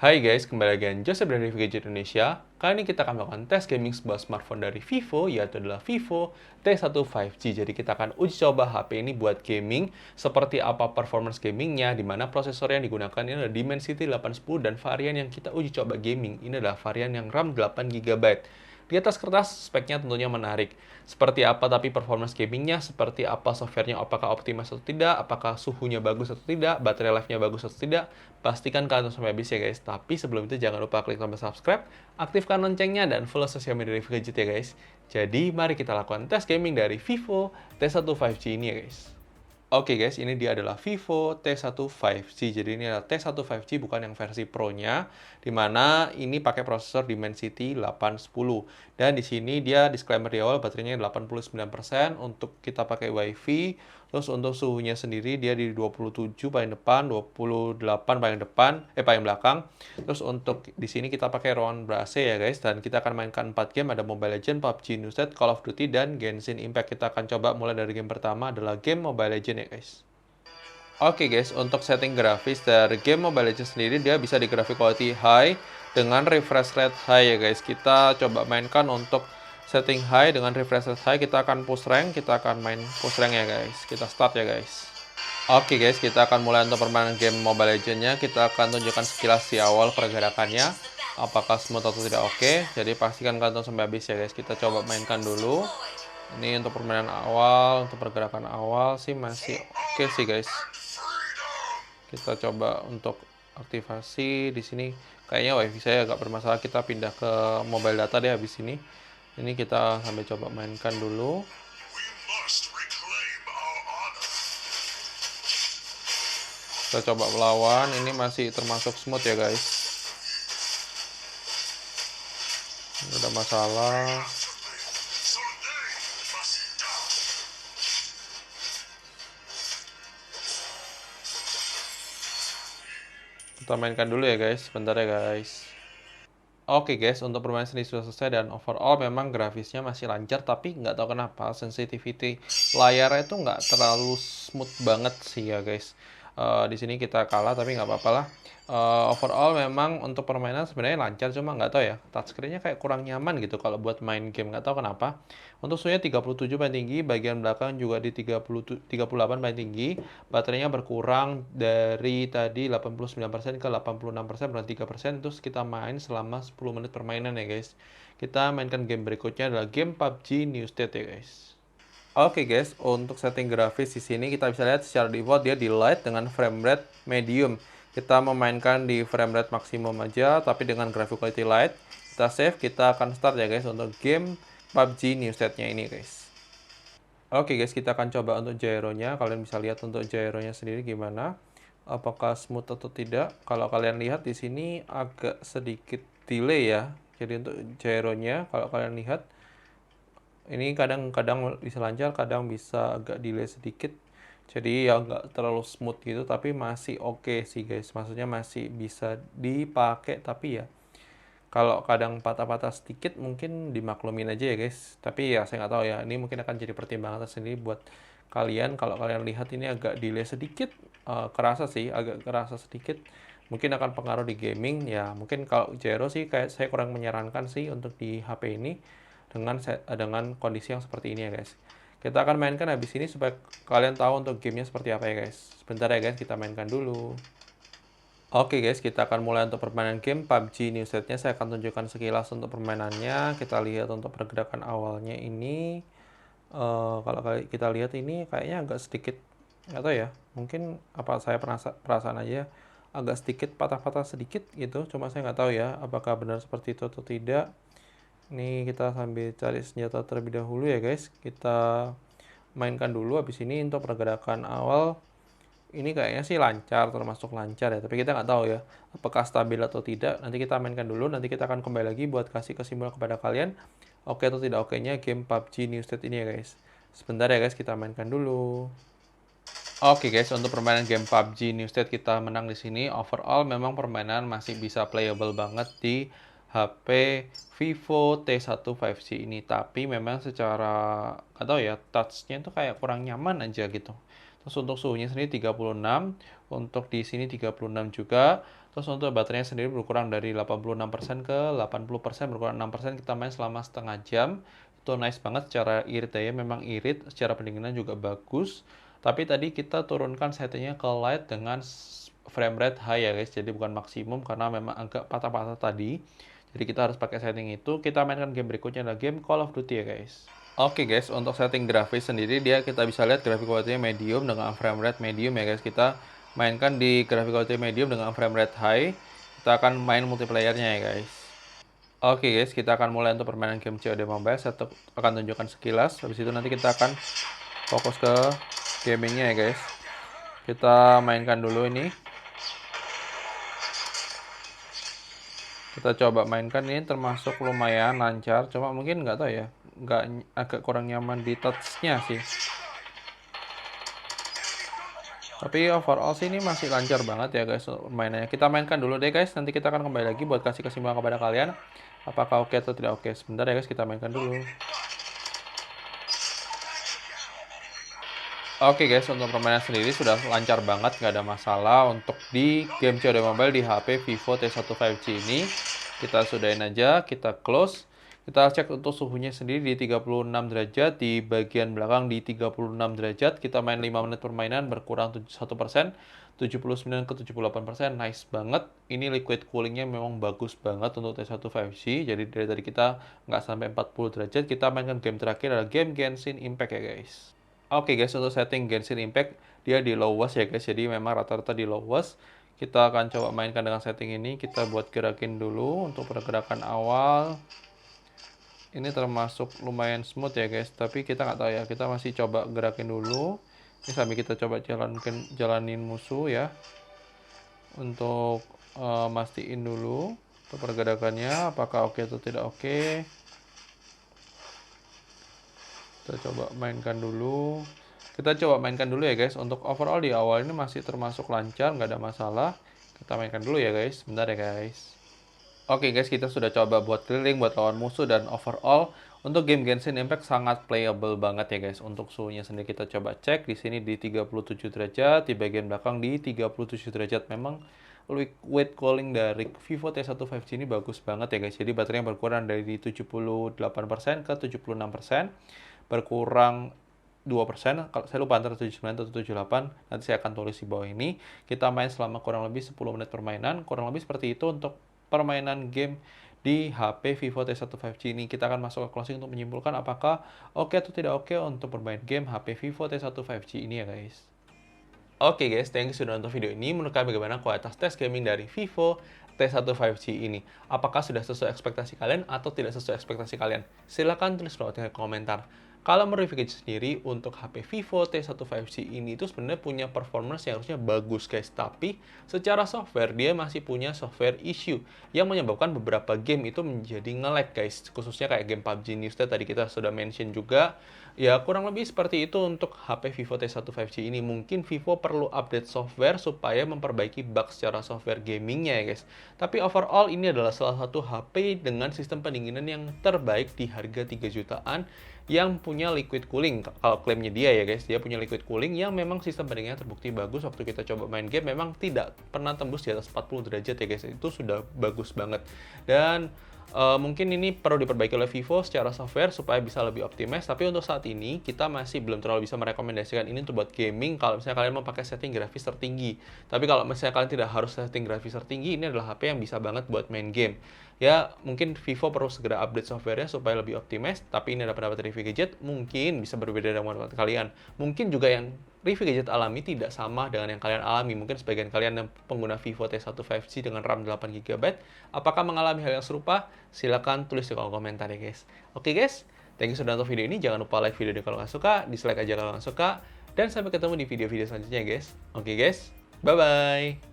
Hai guys, kembali lagi dengan Joseph dari Gadget Indonesia. Kali ini kita akan melakukan tes gaming sebuah smartphone dari Vivo, yaitu adalah Vivo T1 5G. Jadi kita akan uji coba HP ini buat gaming, seperti apa performance gamingnya, di mana prosesor yang digunakan ini adalah Dimensity 810, dan varian yang kita uji coba gaming ini adalah varian yang RAM 8 GB. Di atas kertas, speknya tentunya menarik. Seperti apa tapi performance gamingnya, seperti apa softwarenya, apakah optimis atau tidak, apakah suhunya bagus atau tidak, baterai life-nya bagus atau tidak. Pastikan kalian nonton sampai habis ya guys. Tapi sebelum itu jangan lupa klik tombol subscribe, aktifkan loncengnya, dan follow sosial media Review Gadget ya guys. Jadi mari kita lakukan tes gaming dari Vivo T1 5G ini ya guys. Oke guys, ini dia adalah Vivo T1 5G. Jadi ini adalah T1 5G, bukan yang versi Pro-nya, dimana ini pakai prosesor Dimensity 810. Dan di sini dia disclaimer di awal, baterainya 89%, untuk kita pakai WiFi. Terus untuk suhunya sendiri dia di 27 paling depan, 28 paling belakang. Terus untuk di sini kita pakai ruangan ber-AC ya guys, dan kita akan mainkan 4 game, ada Mobile Legends, PUBG New State, Call of Duty, dan Genshin Impact. Kita akan coba mulai dari game pertama adalah game Mobile Legends ya guys. Oke guys, untuk setting grafis dari game Mobile Legends sendiri, dia bisa di graphic quality high dengan refresh rate high ya guys. Kita coba mainkan untuk setting high dengan refresh rate high. Kita akan push rank, kita akan main push rank ya guys. Kita start ya guys. Oke guys, kita akan mulai untuk permainan game Mobile Legends-nya. Kita akan tunjukkan sekilas di awal pergerakannya, apakah smooth atau tidak. Oke, jadi pastikan kalian tonton sampai habis ya guys. Kita coba mainkan dulu. Ini untuk permainan awal, untuk pergerakan awal sih masih oke sih guys. Kita coba untuk aktivasi di sini. Kayaknya WiFi saya agak bermasalah. Kita pindah ke mobile data deh habis ini. Ini kita sampai coba mainkan dulu. Kita coba melawan. Ini masih termasuk smooth ya guys. Nggak ada masalah. Kita mainkan dulu ya guys, sebentar ya guys. Oke guys, untuk permainan sendiri sudah selesai, dan overall memang grafisnya masih lancar, tapi nggak tahu kenapa sensitivity layarnya itu nggak terlalu smooth banget sih ya guys. Di sini kita kalah, tapi nggak apa-apa lah. Overall memang untuk permainan sebenarnya lancar, cuma nggak tahu ya, touchscreen-nya kayak kurang nyaman gitu kalau buat main game, nggak tahu kenapa. Untuk suhunya 37 paling tinggi, bagian belakang juga di 38 paling tinggi. Baterainya berkurang dari tadi 89% ke 86%, berarti 3%. Terus kita main selama 10 menit permainan ya guys. Kita mainkan game berikutnya adalah game PUBG New State ya guys. Oke guys, untuk setting grafis di sini kita bisa lihat secara default dia di light dengan frame rate medium. Kita memainkan di frame rate maksimum aja, tapi dengan graphic quality light. Kita save, kita akan start ya guys untuk game PUBG New State-nya ini guys. Oke guys, kita akan coba untuk gyro-nya. Kalian bisa lihat untuk gyro-nya sendiri gimana. Apakah smooth atau tidak. Kalau kalian lihat di sini agak sedikit delay ya. Jadi untuk gyro-nya kalau kalian lihat ini kadang-kadang bisa lancar, kadang bisa agak delay sedikit. Jadi ya nggak terlalu smooth gitu, tapi masih oke sih guys. Maksudnya masih bisa dipakai, tapi ya kalau kadang patah-patah sedikit mungkin dimaklumin aja ya guys. Tapi ya saya nggak tahu ya, ini mungkin akan jadi pertimbangan tersendiri buat kalian. Kalau kalian lihat ini agak delay sedikit, kerasa sih, agak kerasa sedikit. Mungkin akan pengaruh di gaming ya. Mungkin kalau gyro sih kayak saya kurang menyarankan sih untuk di HP ini dengan kondisi yang seperti ini ya guys. Kita akan mainkan habis ini supaya kalian tahu untuk gamenya seperti apa ya guys. Sebentar ya guys, kita mainkan dulu. Oke guys, kita akan mulai untuk permainan game PUBG New State-nya. Saya akan tunjukkan sekilas untuk permainannya. Kita lihat untuk pergerakan awalnya ini. Kalau kita lihat ini kayaknya agak sedikit, nggak tahu ya. Mungkin apa saya perasaan aja agak sedikit patah-patah sedikit gitu. Cuma saya nggak tahu ya apakah benar seperti itu atau tidak. Ini kita sambil cari senjata terlebih dahulu ya guys. Kita mainkan dulu habis ini untuk pergerakan awal. Ini kayaknya sih lancar, termasuk lancar ya, tapi kita nggak tahu ya apakah stabil atau tidak. Nanti kita mainkan dulu, nanti kita akan kembali lagi buat kasih kesimpulan kepada kalian oke atau tidak okenya game PUBG New State ini ya guys. Sebentar ya guys, kita mainkan dulu. Oke guys, untuk permainan game PUBG New State kita menang di sini. Overall memang permainan masih bisa playable banget di HP Vivo T1 5G ini, tapi memang secara nggak tahu ya, touch-nya itu kayak kurang nyaman aja gitu. Terus untuk suhunya sendiri 36, untuk di sini 36 juga. Terus untuk baterainya sendiri berkurang dari 86% ke 80%, berkurang 6%, kita main selama setengah jam. Itu nice banget, secara irit daya memang irit, secara pendinginan juga bagus. Tapi tadi kita turunkan settingnya ke light dengan frame rate high ya guys, jadi bukan maksimum karena memang agak patah-patah tadi. Jadi kita harus pakai setting itu. Kita mainkan game berikutnya adalah game Call of Duty ya guys. Oke guys, untuk setting grafis sendiri kita bisa lihat grafik quality-nya medium dengan frame rate medium ya guys. Kita mainkan di grafik quality medium dengan frame rate high. Kita akan main multiplayer-nya ya guys. Oke guys, kita akan mulai untuk permainan game COD Mobile. Saya akan tunjukkan sekilas. Habis itu nanti kita akan fokus ke gamingnya ya guys. Kita mainkan dulu ini. Kita coba mainkan ini, termasuk lumayan lancar. Cuma mungkin nggak tahu ya, agak kurang nyaman di touch-nya sih. Tapi overall sih ini masih lancar banget ya guys mainannya. Kita mainkan dulu deh guys, nanti kita akan kembali lagi buat kasih kesimpulan kepada kalian apakah oke atau tidak oke. Sebentar ya guys, kita mainkan dulu. Oke guys, untuk permainan sendiri sudah lancar banget, nggak ada masalah. Untuk di game COD Mobile di HP Vivo T1 5G ini, kita sudahin aja, kita close. Kita cek untuk suhunya sendiri di 36 derajat, di bagian belakang di 36 derajat. Kita main 5 menit permainan, berkurang 71%, 79 ke 78%, nice banget. Ini liquid coolingnya memang bagus banget untuk T1 5G. Jadi dari tadi kita nggak sampai 40 derajat. Kita mainkan game terakhir adalah game Genshin Impact ya guys. Oke guys, untuk setting Genshin Impact dia di lowest ya guys, jadi memang rata-rata di lowest. Kita akan coba mainkan dengan setting ini. Kita buat gerakin dulu untuk pergerakan awal. Ini termasuk lumayan smooth ya guys, tapi kita nggak tahu ya, kita masih coba gerakin dulu. Ini sambil kita coba jalanin musuh ya, untuk mastiin dulu untuk pergerakannya apakah oke atau tidak oke. Kita coba mainkan dulu. Kita coba mainkan dulu ya guys. Untuk overall di awal ini masih termasuk lancar, nggak ada masalah. Kita mainkan dulu ya guys. Bentar ya guys. Oke guys, kita sudah coba buat keliling, buat lawan musuh, dan overall untuk game Genshin Impact sangat playable banget ya guys. Untuk suhunya sendiri kita coba cek di sini di 37 derajat, di bagian belakang di 37 derajat. Memang liquid cooling dari Vivo T1 5G ini bagus banget ya guys. Jadi baterainya berkurang dari 78% ke 76%. Berkurang 2%, kalau saya lupa antara 79 atau 78, nanti saya akan tulis di bawah ini. Kita main selama kurang lebih 10 menit permainan, kurang lebih seperti itu untuk permainan game di HP Vivo T1 5G ini. Kita akan masuk ke closing untuk menyimpulkan apakah oke atau tidak oke untuk bermain game HP Vivo T1 5G ini ya guys. Oke guys, thank you sudah nonton video ini. Menurut kalian bagaimana kualitas tes gaming dari Vivo T1 5G ini? Apakah sudah sesuai ekspektasi kalian atau tidak sesuai ekspektasi kalian? Silahkan tulis di komentar. Kalau menurut Vicky sendiri, untuk HP Vivo T1 5G ini itu sebenarnya punya performance yang harusnya bagus guys. Tapi secara software, dia masih punya software issue yang menyebabkan beberapa game itu menjadi nge-lag guys. Khususnya kayak game PUBG News tadi kita sudah mention juga. Ya kurang lebih seperti itu untuk HP Vivo T1 5G ini. Mungkin Vivo perlu update software supaya memperbaiki bug secara software gamingnya ya guys. Tapi overall ini adalah salah satu HP dengan sistem pendinginan yang terbaik di harga 3 jutaan yang punya liquid cooling. Kalau klaimnya dia ya guys, dia punya liquid cooling yang memang sistem pendinginnya terbukti bagus. Waktu kita coba main game memang tidak pernah tembus di atas 40 derajat ya guys. Itu sudah bagus banget. Dan mungkin ini perlu diperbaiki oleh Vivo secara software supaya bisa lebih optimis. Tapi untuk saat ini kita masih belum terlalu bisa merekomendasikan ini untuk buat gaming kalau misalnya kalian mau pakai setting grafis tertinggi. Tapi kalau misalnya kalian tidak harus setting grafis tertinggi, ini adalah HP yang bisa banget buat main game. Ya mungkin Vivo perlu segera update softwarenya supaya lebih optimis. Tapi ini ada pendapat review gadget, mungkin bisa berbeda dengan pendapat kalian. Mungkin juga yang review gadget alami tidak sama dengan yang kalian alami. Mungkin sebagian kalian yang pengguna Vivo T1 5G dengan RAM 8GB, apakah mengalami hal yang serupa? Silahkan tulis di kolom komentar ya guys. Oke guys, thank you sudah nonton video ini. Jangan lupa like video ini kalau nggak suka, dislike aja kalau nggak suka. Dan sampai ketemu di video-video selanjutnya guys. Oke guys, bye-bye.